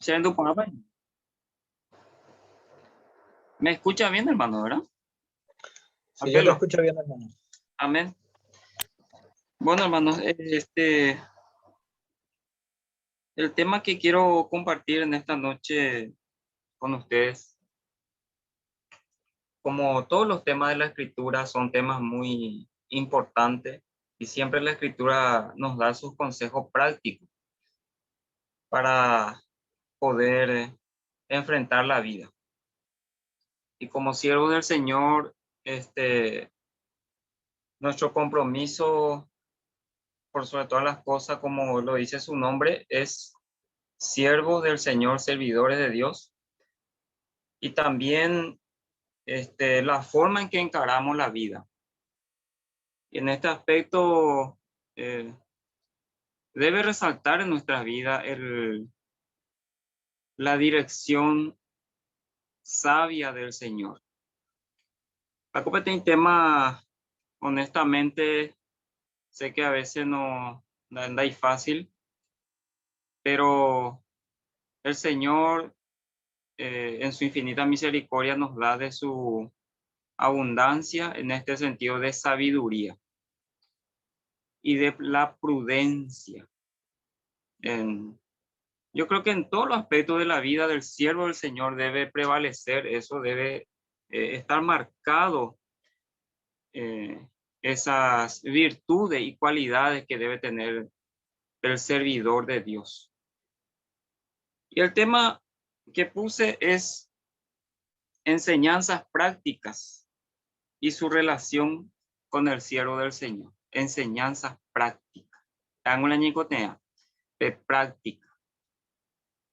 Siendo por ¿Me escucha bien, hermano, verdad? Sí, yo te Apelo. escucho bien, hermano. Amén. Bueno, hermanos, el tema que quiero compartir en esta noche con ustedes, como todos los temas de la escritura, son temas muy importantes y siempre la escritura nos da sus consejos prácticos para poder enfrentar la vida. Y como siervos del Señor, nuestro compromiso por sobre todas las cosas, como lo dice su nombre, es siervos del Señor, servidores de Dios, y también la forma en que encaramos la vida. Y en este aspecto eh, debe resaltar en nuestra vida la dirección sabia del Señor. La competencia en tema, honestamente, sé que a veces no anda fácil, pero el Señor en su infinita misericordia nos da de su abundancia en este sentido de sabiduría y de la prudencia. Yo creo que en todos los aspectos de la vida del siervo del Señor debe prevalecer eso, debe estar marcado esas virtudes y cualidades que debe tener el servidor de Dios. Y el tema que puse es enseñanzas prácticas y su relación con el siervo del Señor. Enseñanzas prácticas. Hago una ñicotea de práctica.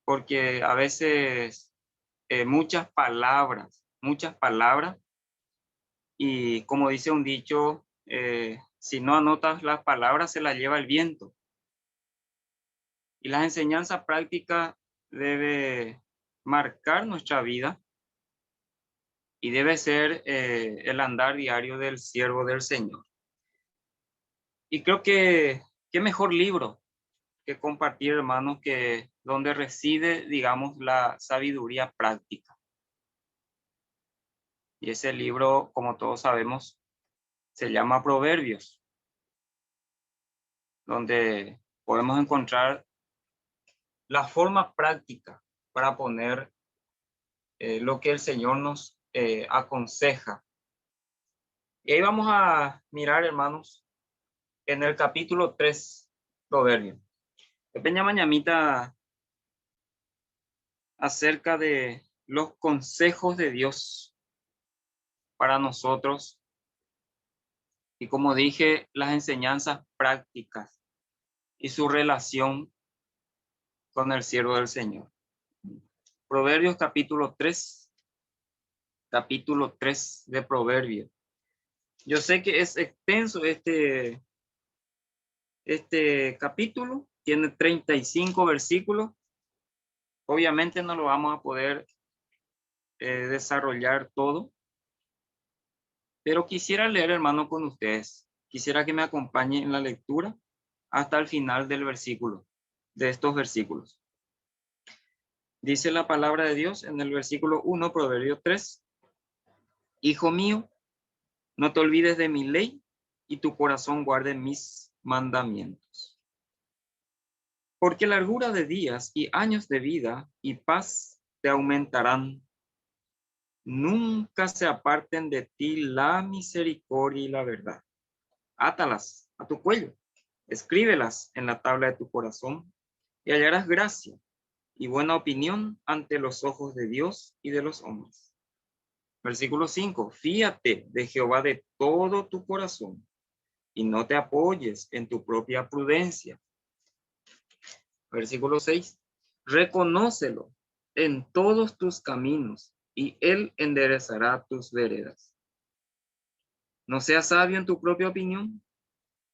Porque a veces muchas palabras, y como dice un dicho, si no anotas las palabras se las lleva el viento. Y las enseñanzas prácticas debe marcar nuestra vida y debe ser el andar diario del siervo del Señor. Y creo que qué mejor libro que compartir, hermanos, que donde reside, digamos, la sabiduría práctica. Y ese libro, como todos sabemos, se llama Proverbios, donde podemos encontrar la forma práctica para poner lo que el Señor nos aconseja. Y ahí vamos a mirar, hermanos, en el capítulo 3, Proverbios. Pequeña mañamita acerca de los consejos de Dios para nosotros y, como dije, las enseñanzas prácticas y su relación con el siervo del Señor. Proverbios capítulo 3 de Proverbios. Yo sé que es extenso este capítulo, tiene 35 versículos. Obviamente no lo vamos a poder desarrollar todo, pero quisiera leer, hermano, con ustedes. Quisiera que me acompañen en la lectura hasta el final del versículo, de estos versículos. Dice la palabra de Dios en el versículo 1, Proverbios 3. Hijo mío, no te olvides de mi ley y tu corazón guarde mis mandamientos. Porque largura de días y años de vida y paz te aumentarán. Nunca se aparten de ti la misericordia y la verdad. Átalas a tu cuello, escríbelas en la tabla de tu corazón y hallarás gracia y buena opinión ante los ojos de Dios y de los hombres. Versículo 5. Fíate de Jehová de todo tu corazón y no te apoyes en tu propia prudencia. Versículo 6. Reconócelo en todos tus caminos y él enderezará tus veredas. No seas sabio en tu propia opinión.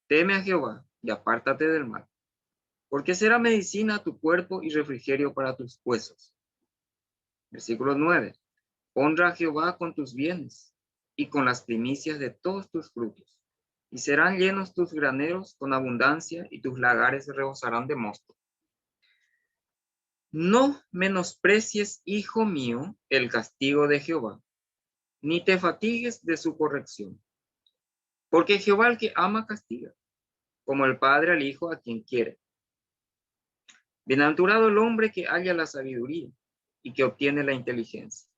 Teme a Jehová y apártate del mal, porque será medicina a tu cuerpo y refrigerio para tus huesos. Versículo 9. Honra a Jehová con tus bienes y con las primicias de todos tus frutos, y serán llenos tus graneros con abundancia y tus lagares rebosarán de mosto. No menosprecies, hijo mío, el castigo de Jehová, ni te fatigues de su corrección. Porque Jehová al que ama castiga, como el padre al hijo a quien quiere. Bienaventurado el hombre que halla la sabiduría y que obtiene la inteligencia.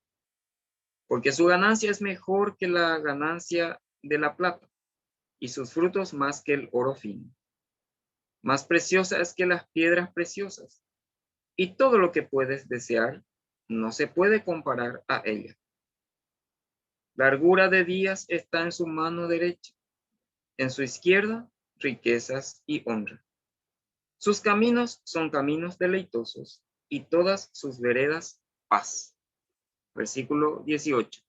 Porque su ganancia es mejor que la ganancia de la plata, y sus frutos más que el oro fino. Más preciosa es que las piedras preciosas, y todo lo que puedes desear no se puede comparar a ella. Largura de días está en su mano derecha, en su izquierda riquezas y honra. Sus caminos son caminos deleitosos, y todas sus veredas paz. Versículo 18.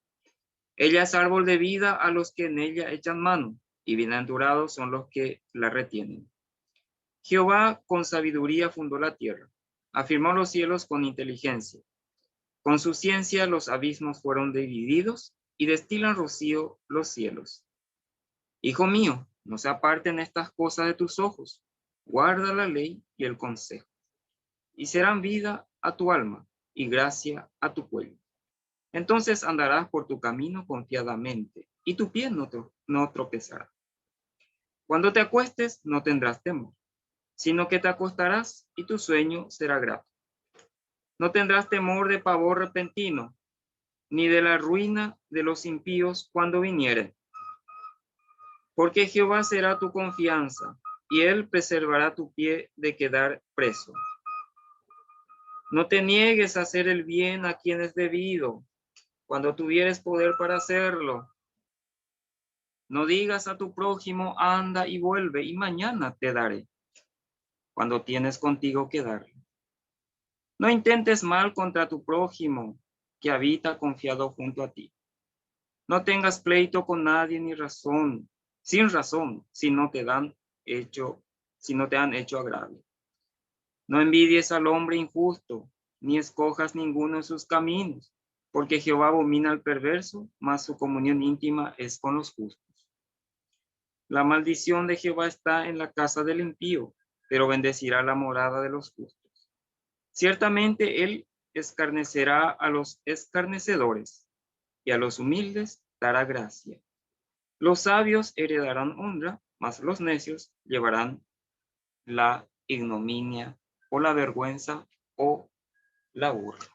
Ella es árbol de vida a los que en ella echan mano, y bienaventurados son los que la retienen. Jehová con sabiduría fundó la tierra, afirmó los cielos con inteligencia. Con su ciencia los abismos fueron divididos, y destilan rocío los cielos. Hijo mío, no se aparten estas cosas de tus ojos, guarda la ley y el consejo, y serán vida a tu alma y gracia a tu cuello. Entonces andarás por tu camino confiadamente, y tu pie no tropezará. Cuando te acuestes, no tendrás temor, sino que te acostarás y tu sueño será grato. No tendrás temor de pavor repentino, ni de la ruina de los impíos cuando viniere. Porque Jehová será tu confianza, y él preservará tu pie de quedar preso. No te niegues a hacer el bien a quien es debido, cuando tuvieres poder para hacerlo. No digas a tu prójimo, anda y vuelve, y mañana te daré, cuando tienes contigo que darle. No intentes mal contra tu prójimo, que habita confiado junto a ti. No tengas pleito con nadie sin razón, si no te han hecho agravio. No envidies al hombre injusto, ni escojas ninguno de sus caminos, porque Jehová abomina al perverso, mas su comunión íntima es con los justos. La maldición de Jehová está en la casa del impío, pero bendecirá la morada de los justos. Ciertamente él escarnecerá a los escarnecedores, y a los humildes dará gracia. Los sabios heredarán honra, mas los necios llevarán la ignominia o la vergüenza o la burla.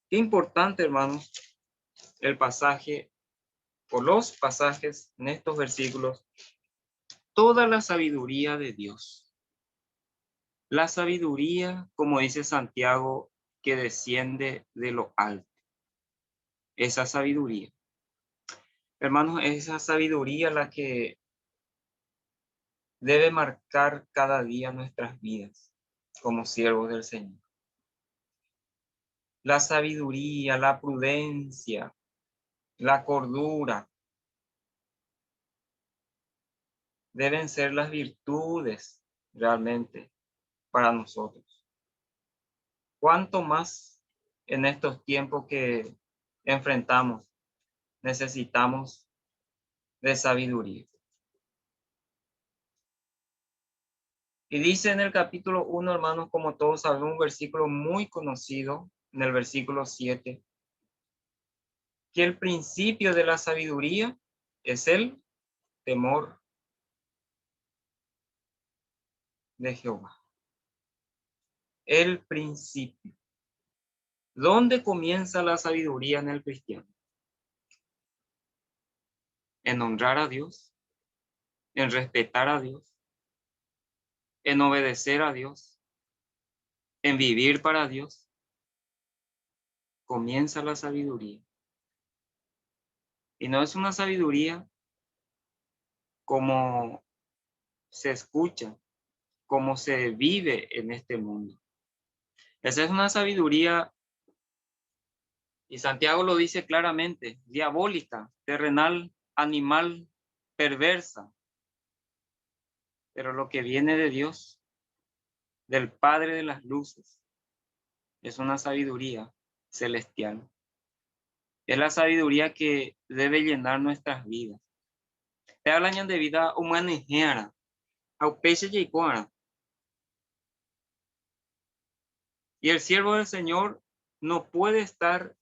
Qué importante, hermanos, el pasaje o los pasajes en estos versículos. Toda la sabiduría de Dios. La sabiduría, como dice Santiago, que desciende de lo alto. Esa sabiduría. Hermanos, esa sabiduría la que debe marcar cada día nuestras vidas como siervos del Señor. La sabiduría, la prudencia, la cordura deben ser las virtudes realmente para nosotros. ¿Cuánto más en estos tiempos que enfrentamos necesitamos de sabiduría? Y dice en el capítulo 1, hermanos, como todos sabemos, un versículo muy conocido, en el versículo 7, que el principio de la sabiduría es el temor de Jehová. El principio. ¿Dónde comienza la sabiduría en el cristiano? En honrar a Dios, en respetar a Dios, en obedecer a Dios, en vivir para Dios. Comienza la sabiduría. Y no es una sabiduría como se escucha, como se vive en este mundo. Esa es una sabiduría, y Santiago lo dice claramente, diabólica, terrenal, animal, perversa. Pero lo que viene de Dios, del Padre de las luces, es una sabiduría celestial. Es la sabiduría que debe llenar nuestras vidas. Te hablan de vida humana y a peche y cuara. Y el siervo del Señor no puede estar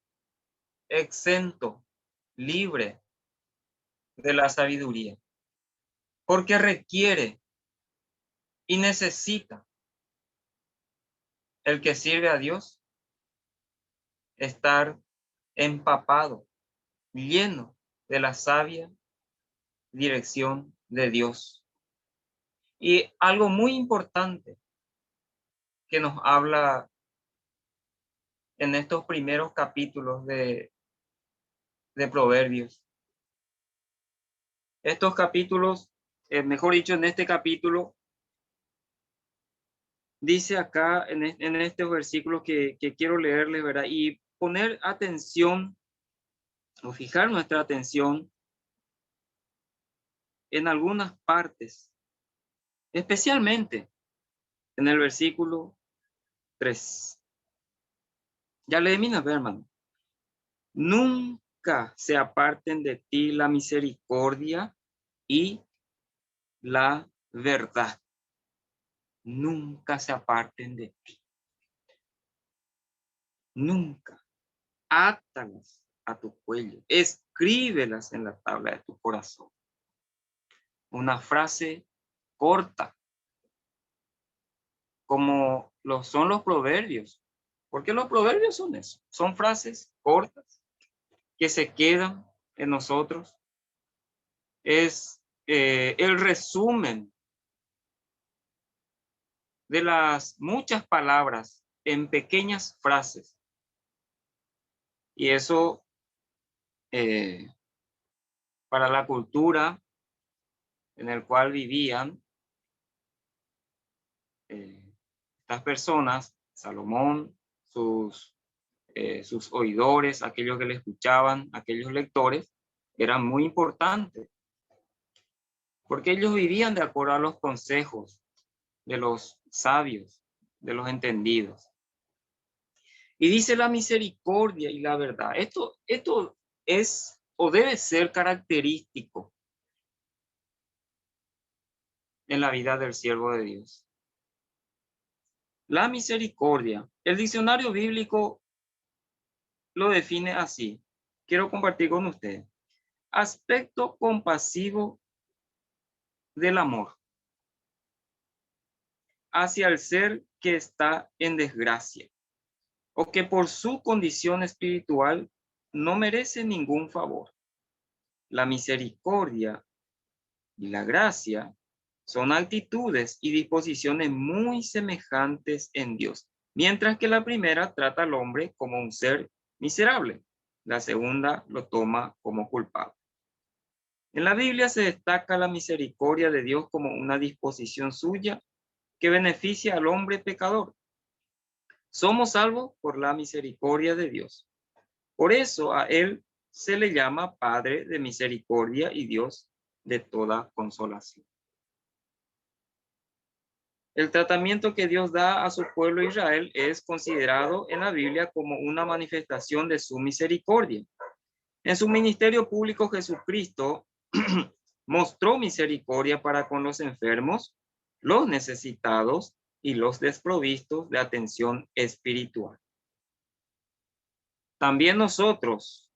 exento, libre de la sabiduría, porque requiere y necesita el que sirve a Dios estar empapado, lleno de la sabia dirección de Dios. Y algo muy importante que nos habla en estos primeros capítulos de Proverbios. Estos capítulos, mejor dicho, en este capítulo, dice acá en estos versículos que quiero leerles, ¿verdad? Y poner atención o fijar nuestra atención en algunas partes, especialmente en el versículo 3. Ya leí, hermano. Nunca se aparten de ti la misericordia y la verdad. Nunca se aparten de ti. Nunca. Átalas a tu cuello. Escríbelas en la tabla de tu corazón. Una frase corta, como lo son los proverbios. Porque los proverbios son eso. Son frases cortas que se quedan en nosotros. Es el resumen de las muchas palabras en pequeñas frases. Y eso para la cultura en el cual vivían estas personas, Salomón, sus oidores, aquellos que le escuchaban, aquellos lectores, eran muy importantes, porque ellos vivían de acuerdo a los consejos de los sabios, de los entendidos. Y dice la misericordia y la verdad. Esto es o debe ser característico en la vida del siervo de Dios. La misericordia. El diccionario bíblico lo define así. Quiero compartir con ustedes. Aspecto compasivo del amor hacia el ser que está en desgracia o que por su condición espiritual no merece ningún favor. La misericordia y la gracia son actitudes y disposiciones muy semejantes en Dios, mientras que la primera trata al hombre como un ser miserable, la segunda lo toma como culpable. En la Biblia se destaca la misericordia de Dios como una disposición suya que beneficia al hombre pecador. Somos salvos por la misericordia de Dios. Por eso a él se le llama Padre de misericordia y Dios de toda consolación. El tratamiento que Dios da a su pueblo Israel es considerado en la Biblia como una manifestación de su misericordia. En su ministerio público, Jesucristo mostró misericordia para con los enfermos, los necesitados y los desprovistos de atención espiritual. También nosotros,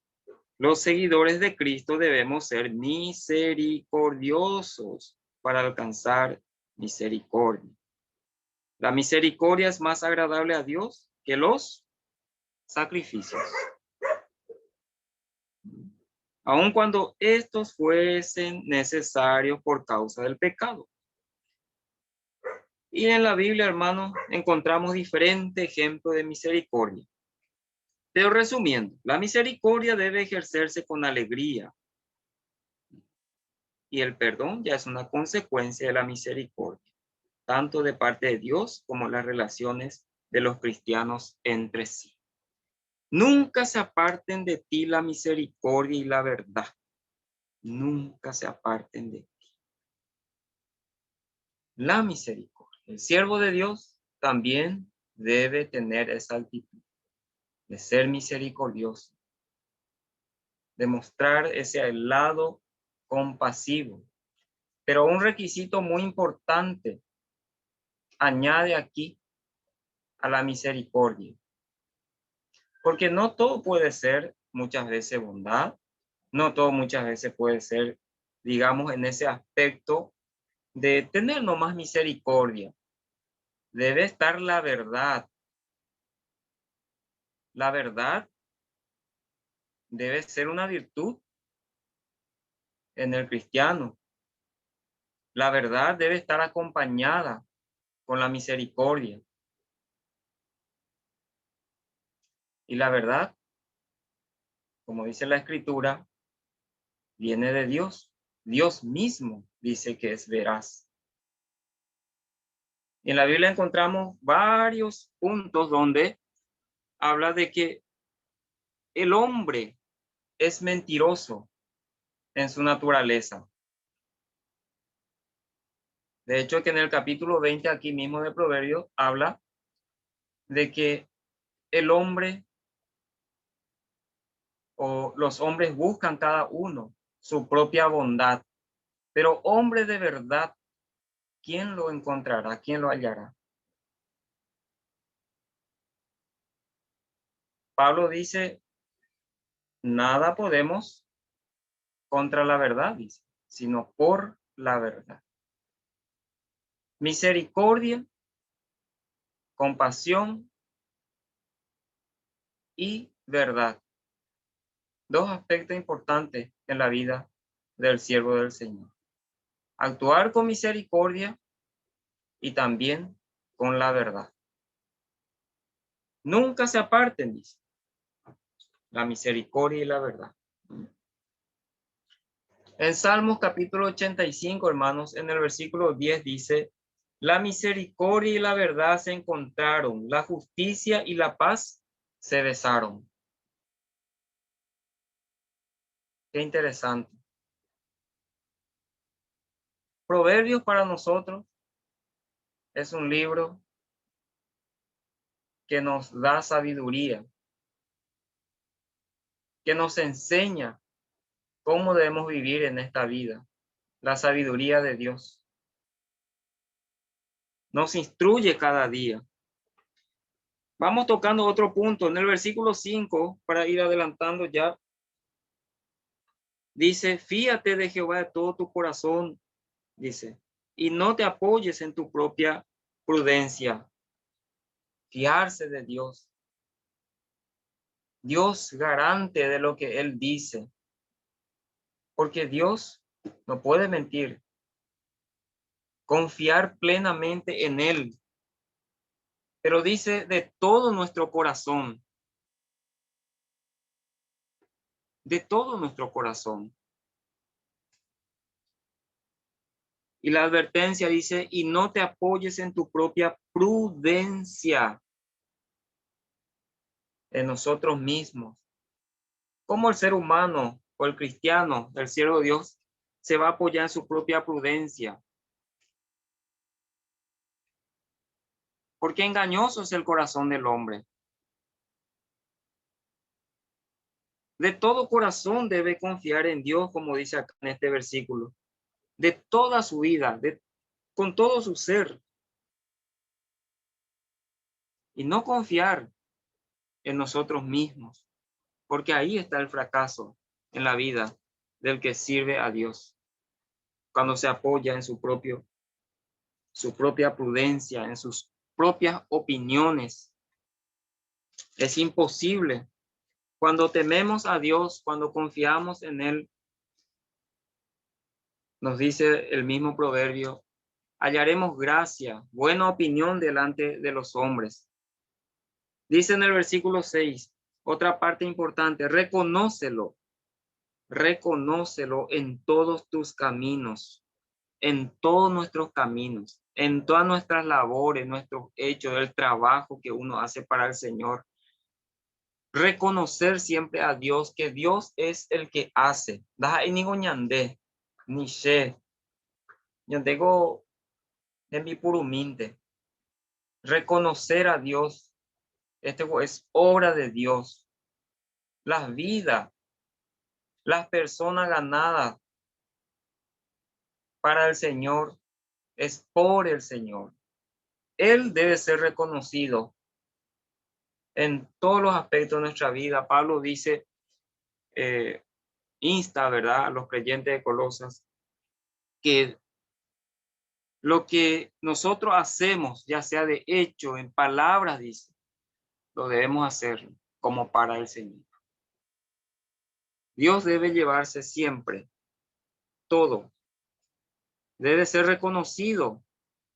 los seguidores de Cristo, debemos ser misericordiosos para alcanzar misericordia. La misericordia es más agradable a Dios que los sacrificios, aun cuando estos fuesen necesarios por causa del pecado. Y en la Biblia, hermanos, encontramos diferentes ejemplos de misericordia. Pero resumiendo, la misericordia debe ejercerse con alegría. Y el perdón ya es una consecuencia de la misericordia, tanto de parte de Dios como las relaciones de los cristianos entre sí. Nunca se aparten de ti la misericordia y la verdad. Nunca se aparten de ti. La misericordia. El siervo de Dios también debe tener esa actitud de ser misericordioso, de mostrar ese lado compasivo. Pero un requisito muy importante añade aquí a la misericordia. Porque no todo puede ser muchas veces bondad, no todo muchas veces puede ser, digamos, en ese aspecto de tener nomás misericordia. Debe estar la verdad. La verdad debe ser una virtud en el cristiano. La verdad debe estar acompañada con la misericordia. Y la verdad, como dice la Escritura, viene de Dios. Dios mismo dice que es veraz. Y en la Biblia encontramos varios puntos donde habla de que el hombre es mentiroso en su naturaleza. De hecho, que en el capítulo 20 aquí mismo de Proverbios habla de que el hombre o los hombres buscan cada uno su propia bondad, pero hombre de verdad, ¿quién lo encontrará? ¿Quién lo hallará? Pablo dice, nada podemos contra la verdad, dice, sino por la verdad. Misericordia, compasión y verdad. Dos aspectos importantes en la vida del siervo del Señor. Actuar con misericordia y también con la verdad. Nunca se aparten, dice, la misericordia y la verdad. En Salmos capítulo 85, hermanos, en el versículo 10 dice, la misericordia y la verdad se encontraron, la justicia y la paz se besaron. Qué interesante. Proverbios para nosotros es un libro que nos da sabiduría, que nos enseña cómo debemos vivir en esta vida, la sabiduría de Dios. Nos instruye cada día. Vamos tocando otro punto. En el versículo 5, para ir adelantando ya, dice, fíate de Jehová de todo tu corazón, dice, y no te apoyes en tu propia prudencia. Fiarse de Dios. Dios garante de lo que Él dice. Porque Dios no puede mentir. Confiar plenamente en Él. Pero dice de todo nuestro corazón. De todo nuestro corazón. Y la advertencia dice, y no te apoyes en tu propia prudencia. En nosotros mismos. ¿Cómo el ser humano o el cristiano, el siervo de Dios, se va a apoyar en su propia prudencia? Porque engañoso es el corazón del hombre. De todo corazón debe confiar en Dios, como dice acá en este versículo. De toda su vida, con todo su ser. Y no confiar en nosotros mismos. Porque ahí está el fracaso en la vida del que sirve a Dios. Cuando se apoya en su propia prudencia, en sus propias opiniones. Es imposible. Cuando tememos a Dios, cuando confiamos en Él, nos dice el mismo proverbio, hallaremos gracia, buena opinión delante de los hombres. Dice en el versículo 6, otra parte importante, reconócelo en todos tus caminos, en todos nuestros caminos, en todas nuestras labores, nuestros hechos, el trabajo que uno hace para el Señor. Reconocer siempre a Dios, que Dios es el que hace. Ni sé. Yo tengo en mi puruminte. Reconocer a Dios. Esto es obra de Dios. Las vidas, las personas ganadas para el Señor es por el Señor. Él debe ser reconocido en todos los aspectos de nuestra vida. Pablo dice, insta, ¿verdad?, a los creyentes de Colosas, que lo que nosotros hacemos, ya sea de hecho, en palabras, dice, lo debemos hacer como para el Señor. Dios debe llevarse siempre todo. Debe ser reconocido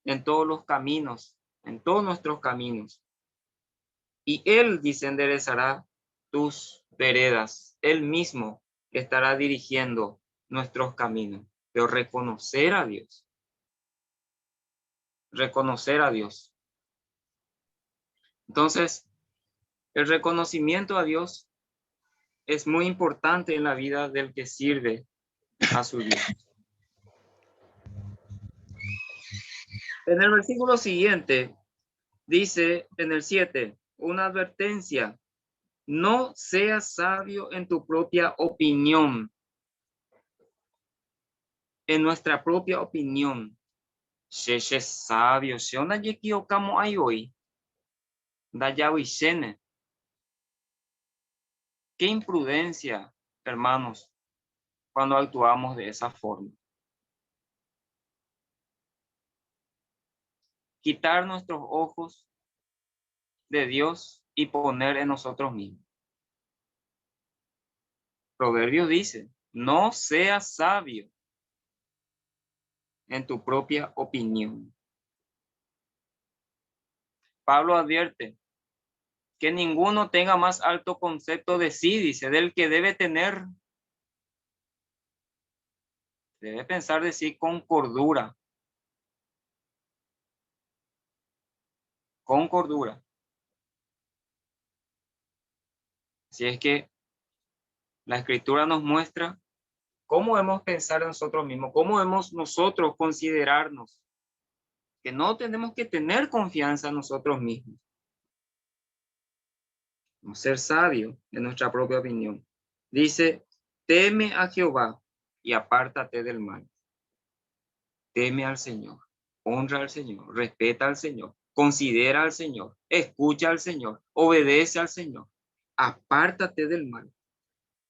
en todos los caminos, en todos nuestros caminos. Y Él, dice, enderezará tus veredas. Él mismo estará dirigiendo nuestros caminos. Pero reconocer a Dios. Reconocer a Dios. Entonces, el reconocimiento a Dios es muy importante en la vida del que sirve a su Dios. En el versículo siguiente, dice en el 7, una advertencia: no seas sabio en tu propia opinión. En nuestra propia opinión. Sheche sabio, se ona yekiokamo ai hoy. Da yahuishene. Qué imprudencia, hermanos, cuando actuamos de esa forma. Quitar nuestros ojos de Dios y poner en nosotros mismos. Proverbios dice, no seas sabio en tu propia opinión. Pablo advierte que ninguno tenga más alto concepto de sí, dice, del que debe tener. Debe pensar de sí con cordura. Con cordura. Si es que la Escritura nos muestra cómo debemos pensar en nosotros mismos, cómo debemos nosotros considerarnos, que no tenemos que tener confianza en nosotros mismos. No ser sabio en nuestra propia opinión. Dice, teme a Jehová y apártate del mal. Teme al Señor, honra al Señor, respeta al Señor, considera al Señor, escucha al Señor, obedece al Señor. Apártate del mal,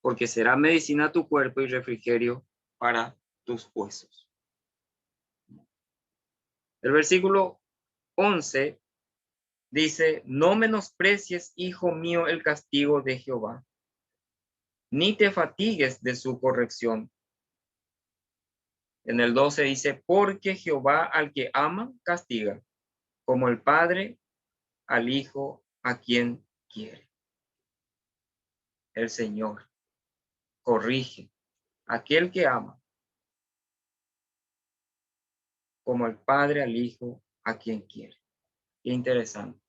porque será medicina a tu cuerpo y refrigerio para tus huesos. El versículo 11 dice, no menosprecies, hijo mío, el castigo de Jehová, ni te fatigues de su corrección. En el 12 dice, porque Jehová al que ama, castiga, como el Padre al Hijo a quien quiere. El Señor corrige a aquel que ama, como el Padre al Hijo a quien quiere. Qué interesante.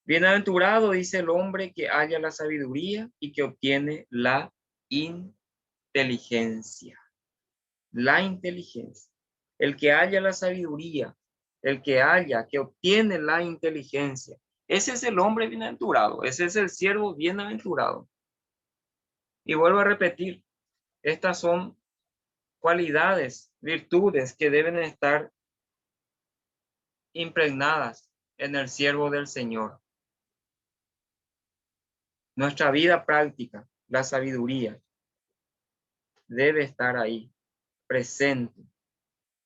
Bienaventurado, dice el hombre que halla la sabiduría y que obtiene la inteligencia. La inteligencia. El que halla la sabiduría, el que halla, que obtiene la inteligencia. Ese es el hombre bienaventurado, ese es el siervo bienaventurado. Y vuelvo a repetir, estas son cualidades, virtudes que deben estar impregnadas en el siervo del Señor. Nuestra vida práctica, la sabiduría, debe estar ahí, presente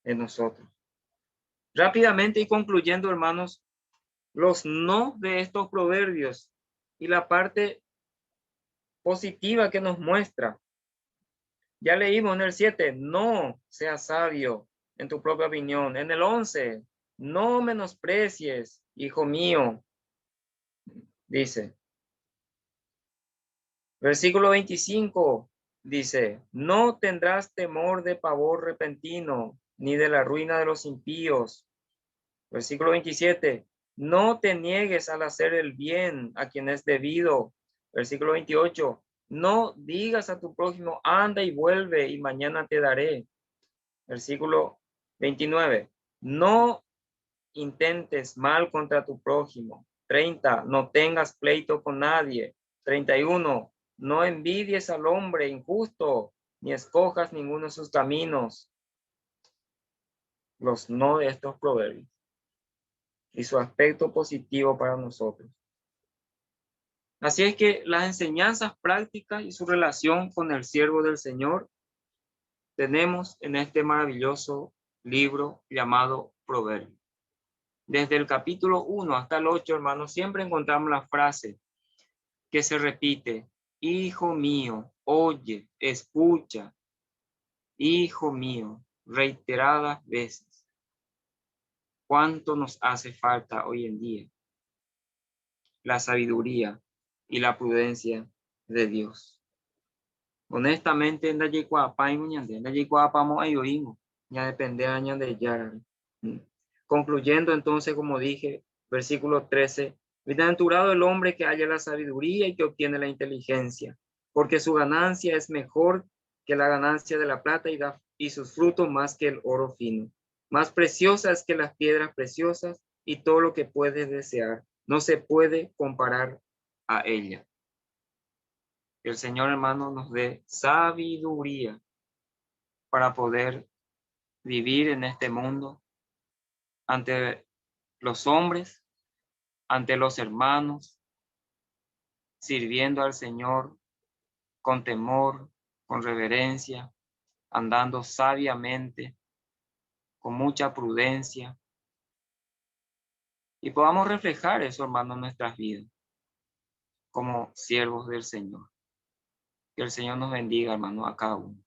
en nosotros. Rápidamente y concluyendo, hermanos, los no de estos proverbios y la parte positiva que nos muestra. Ya leímos en el 7, no seas sabio en tu propia opinión. En el 11, no menosprecies, hijo mío, dice. Versículo 25 dice, no tendrás temor de pavor repentino, ni de la ruina de los impíos. Versículo 27, no te niegues al hacer el bien a quien es debido. Versículo 28, no digas a tu prójimo, anda y vuelve y mañana te daré. Versículo 29, no intentes mal contra tu prójimo. 30, no tengas pleito con nadie. 31, no envidies al hombre injusto, ni escojas ninguno de sus caminos. Los no de estos proverbios. y su aspecto positivo para nosotros. Así es que las enseñanzas prácticas y su relación con el siervo del Señor tenemos en este maravilloso libro llamado Proverbios. Desde el capítulo 1 hasta el 8, hermanos, siempre encontramos la frase que se repite: hijo mío, oye, escucha, hijo mío, reiteradas veces. ¿Cuánto nos hace falta hoy en día la sabiduría y la prudencia de Dios? Honestamente, en la yekuapa y muñande, en la yekuapa mo ayoimo, ya depende año de ya. Concluyendo entonces, como dije, versículo 13: bienaventurado el hombre que halla la sabiduría y que obtiene la inteligencia, porque su ganancia es mejor que la ganancia de la plata y sus frutos más que el oro fino. Más preciosas que las piedras preciosas, y todo lo que puedes desear no se puede comparar a ella. Que el Señor, hermano, nos dé sabiduría para poder vivir en este mundo ante los hombres, ante los hermanos, sirviendo al Señor con temor, con reverencia, andando sabiamente, con mucha prudencia, y podamos reflejar eso, hermano, en nuestras vidas como siervos del Señor. Que el Señor nos bendiga, hermano, a cada uno.